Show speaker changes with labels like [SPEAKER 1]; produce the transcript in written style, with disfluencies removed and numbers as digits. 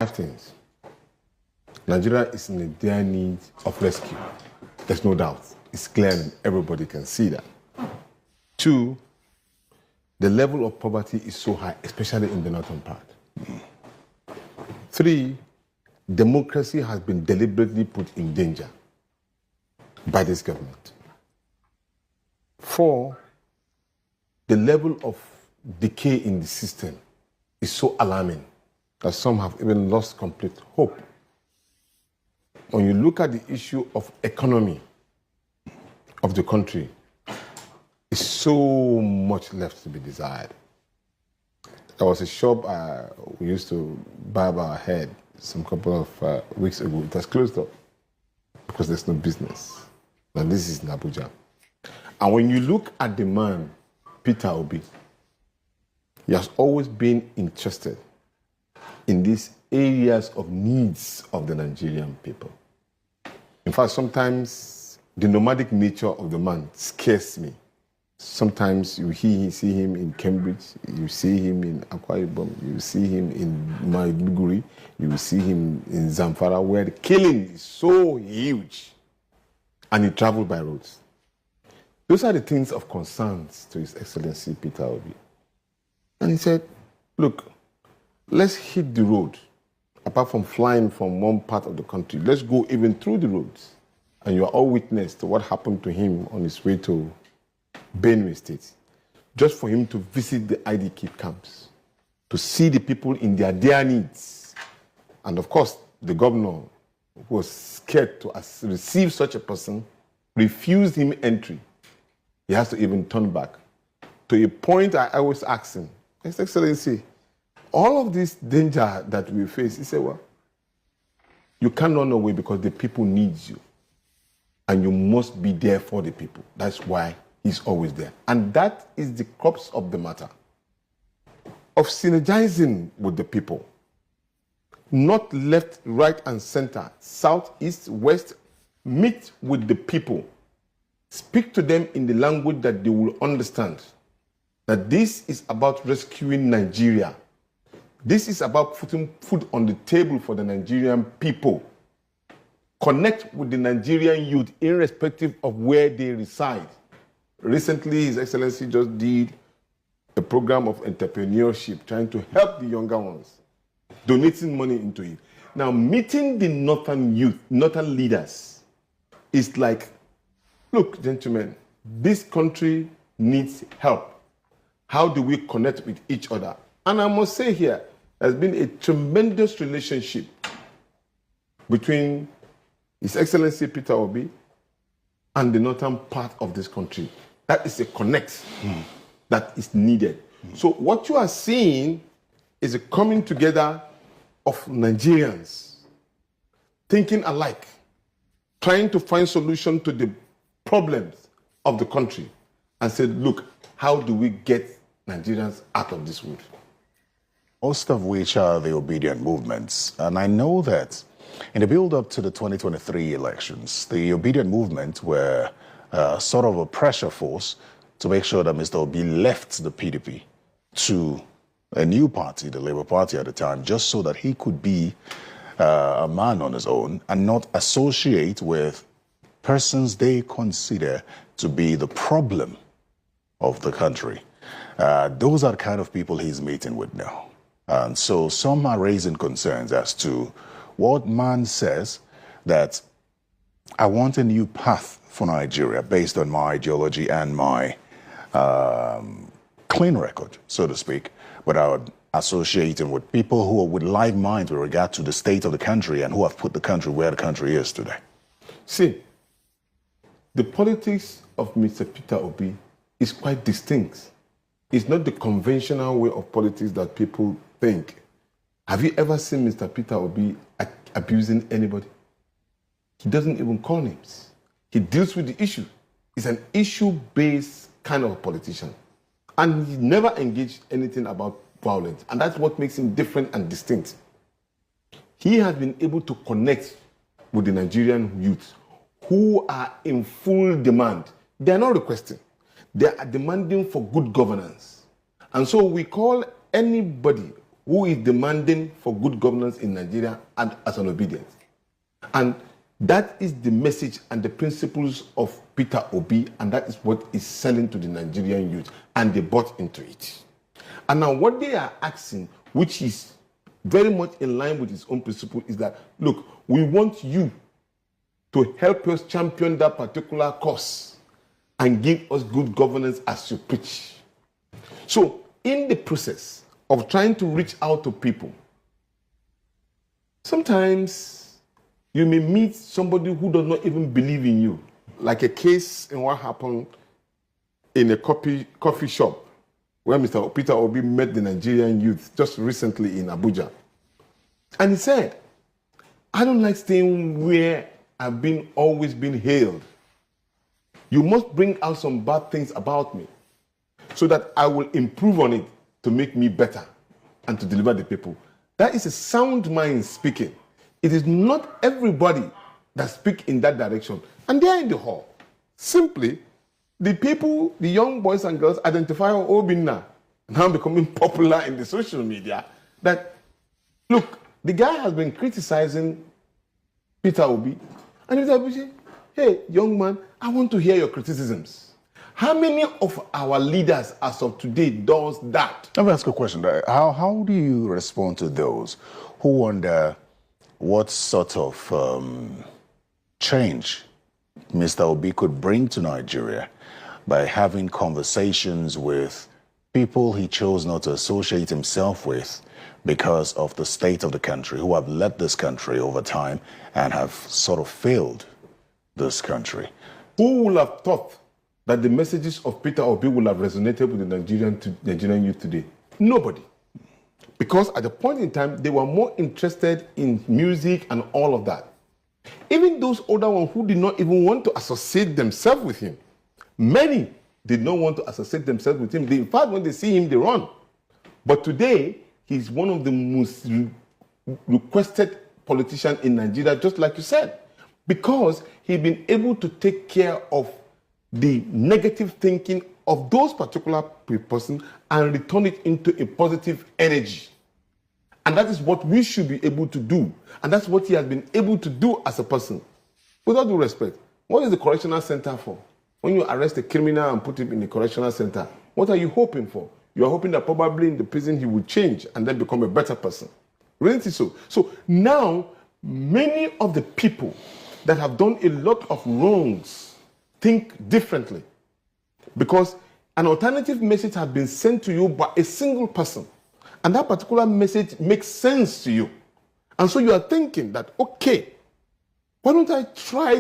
[SPEAKER 1] things. Nigeria is in a dire need of rescue. There's no doubt. It's clear and everybody can see that. 2, the level of poverty is so high, especially in the northern part. 3, democracy has been deliberately put in danger by this government. 4, the level of decay in the system is so alarming that some have even lost complete hope. When you look at the issue of economy of the country, it's so much left to be desired. There was a shop we used to barb our head some couple of weeks ago. It has closed up because there's no business. Now this is in Abuja. And when you look at the man, Peter Obi, he has always been interested in these areas of needs of the Nigerian people. In fact, sometimes the nomadic nature of the man scares me. Sometimes you see him in Cambridge, you see him in Akwa Ibom, you see him in Maiduguri, you see him in Zamfara, where the killing is so huge, and he traveled by roads. Those are the things of concerns to His Excellency Peter Obi. And he said, look, let's hit the road. Apart from flying from one part of the country, let's go even through the roads. And you are all witness to what happened to him on his way to Benue State. Just for him to visit the IDK camps, to see the people in their dire needs. And of course, the governor, who was scared to receive such a person, refused him entry. He has to even turn back. To a point I always ask him, His Excellency, all of this danger that we face, he said, well, you can't run away because the people need you. And you must be there for the people. That's why he's always there. And that is the crux of the matter. Of synergizing with the people. Not left, right, and center, south, east, west. Meet with the people. Speak to them in the language that they will understand. That this is about rescuing Nigeria. This is about putting food on the table for the Nigerian people. Connect with the Nigerian youth irrespective of where they reside. Recently, His Excellency just did a program of entrepreneurship, trying to help the younger ones, donating money into it. Now, meeting the northern youth, northern leaders, is like, look, gentlemen, this country needs help. How do we connect with each other? And I must say here, there's been a tremendous relationship between His Excellency Peter Obi and the northern part of this country. That is a connect that is needed. So what you are seeing is a coming together of Nigerians thinking alike, trying to find solution to the problems of the country, and said, look, how do we get Nigerians out of this wood?
[SPEAKER 2] Most of which are the Obidient movements. And I know that in the build-up to the 2023 elections, the Obidient movement were sort of a pressure force to make sure that Mr. Obi left the PDP to a new party, the Labour Party at the time, just so that he could be a man on his own and not associate with persons they consider to be the problem of the country. Those are the kind of people he's meeting with now. And so some are raising concerns as to what man says that I want a new path for Nigeria based on my ideology and my clean record, so to speak, without associating with people who are with live minds with regard to the state of the country and who have put the country where the country is today.
[SPEAKER 1] See, the politics of Mr. Peter Obi is quite distinct. It's not the conventional way of politics that people think. Have you ever seen Mr. Peter Obi abusing anybody? He doesn't even call names. He deals with the issue. He's an issue-based kind of politician. And he never engaged anything about violence. And that's what makes him different and distinct. He has been able to connect with the Nigerian youth who are in full demand. They are not requesting. They are demanding for good governance. And so we call anybody who is demanding for good governance in Nigeria and as an Obidient. And that is the message and the principles of Peter Obi, and that is what is selling to the Nigerian youth, and they bought into it. And now what they are asking, which is very much in line with his own principle, is that, look, we want you to help us champion that particular cause and give us good governance as you preach. So in the process of trying to reach out to people, sometimes you may meet somebody who does not even believe in you, like a case in what happened in a coffee shop where Mr. Peter Obi met the Nigerian youth just recently in Abuja. And he said, I don't like staying where I've always been hailed. You must bring out some bad things about me so that I will improve on it to make me better and to deliver the people. That is a sound mind speaking. It is not everybody that speak in that direction. And they are in the hall. Simply, the people, the young boys and girls identify Obinna, now becoming popular in the social media, that, look, the guy has been criticizing Peter Obi, and Peter Obi said, hey, young man, I want to hear your criticisms. How many of our leaders as of today does that?
[SPEAKER 2] Let me ask a question. How do you respond to those who wonder what sort of change Mr. Obi could bring to Nigeria by having conversations with people he chose not to associate himself with because of the state of the country, who have led this country over time and have sort of failed this country?
[SPEAKER 1] Who would have thought that the messages of Peter Obi will have resonated with the Nigerian youth today? Nobody. Because at the point in time, they were more interested in music and all of that. Even those older ones who did not even want to associate themselves with him, many did not want to associate themselves with him. In fact, when they see him, they run. But today, he's one of the most requested politicians in Nigeria, just like you said, because he's been able to take care of the negative thinking of those particular persons and return it into a positive energy. And that is what we should be able to do. And that's what he has been able to do as a person. With all due respect, what is the correctional center for? When you arrest a criminal and put him in the correctional center, what are you hoping for? You are hoping that probably in the prison he will change and then become a better person. Really so? So now, many of the people that have done a lot of wrongs think differently, because an alternative message has been sent to you by a single person, and that particular message makes sense to you. And so you are thinking that, okay, why don't I try